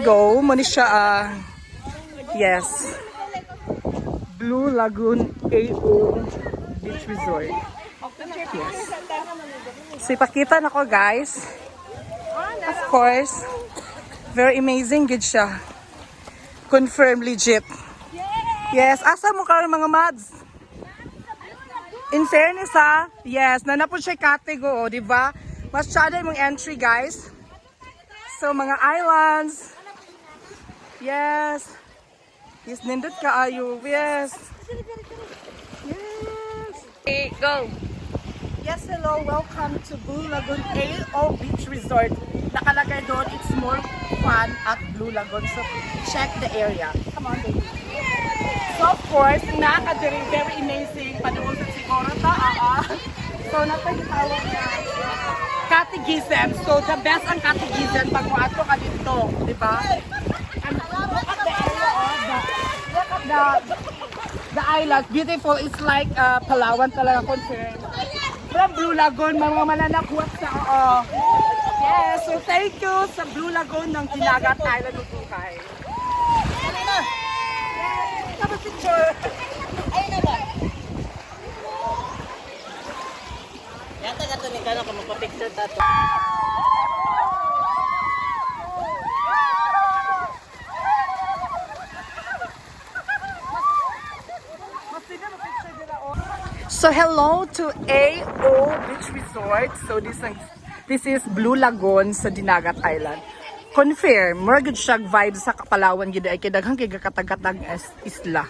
go. Muna siya, yes. Blue Lagoon AO Beach Resort. Yes. So, ipakita na ko, guys. Of course. Very amazing, good siya. Confirm, legit. Yes, asa mo ka mga mads? In fairness ha, yes, nanapon siya katego, di ba? Masyado yung entry, guys. So, mga islands. Yes. Yes, nindot ka ayo. Yes. Yes. Okay, go. Yes, hello. Welcome to Blue Lagoon AO Beach Resort. Nakalagay doon, it's more fun at Blue Lagoon. So, check the area. Come on, baby. So, of course, nakadiri, very amazing. Panuod sa siguro ta, So, napagitawag na Katigizen. So, the best ang Katigizen pag maato ka dito. Di ba? And look at the area look at the island. Beautiful. It's like Palawan talaga confirm. From Blue Lagoon, mga mananakwat sa Yes, so thank you sa Blue Lagoon ng Dinagat Island ng Bukay. Yes, have a picture. Ayun na ba? Yata ka ito ni Kano kung magpa-picture tato. So hello to AO Beach Resort. So this is Blue Lagoon sa Dinagat Island. Confirm, more good siya vibes sa Kapalawan gid ay kidaghang kay katag-katag isla.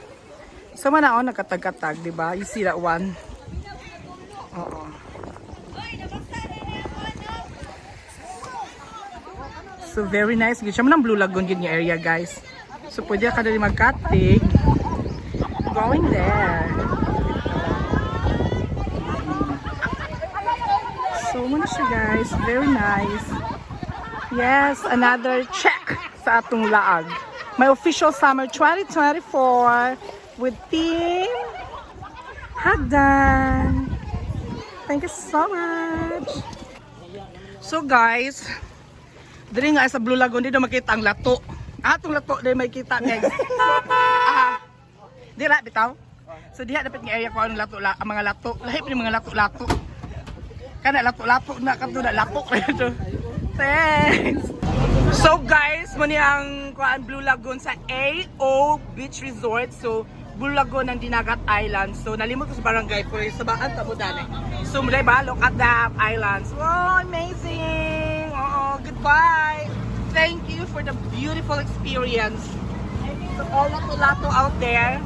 So manaon nagkatag-katag, di ba? You see that one? Oo. So very nice gid siya man ang Blue Lagoon gid nga area, guys. So pwede ka dali magkatig. Going there. So muna siya, guys, very nice. Yes, another check sa atong laag. My official summer 2024 with Team Hagdan. Thank you so much. So guys, dili nga sa Blue Lagoon dito makita ang lato. Atong lato dili makita, guys. Dira bitaw. So diha dapat nga area ko ang lato, ang mga lato. Lahi pa mga lato-lato. Kana lato-lato na kato na lapok rito. Thanks. So guys, muni ang kuan Blue Lagoon sa AO Beach Resort. So Blue Lagoon ng Dinagat Island. So nalimot ko sa barangay pero sa baan ta mo dali. So mulay ba look at the islands. Wow, amazing. Oh, goodbye. Thank you for the beautiful experience. So all lato-lato out there.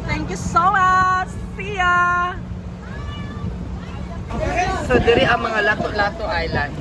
Thank you so much. See ya. So diri ang mga lato-lato island.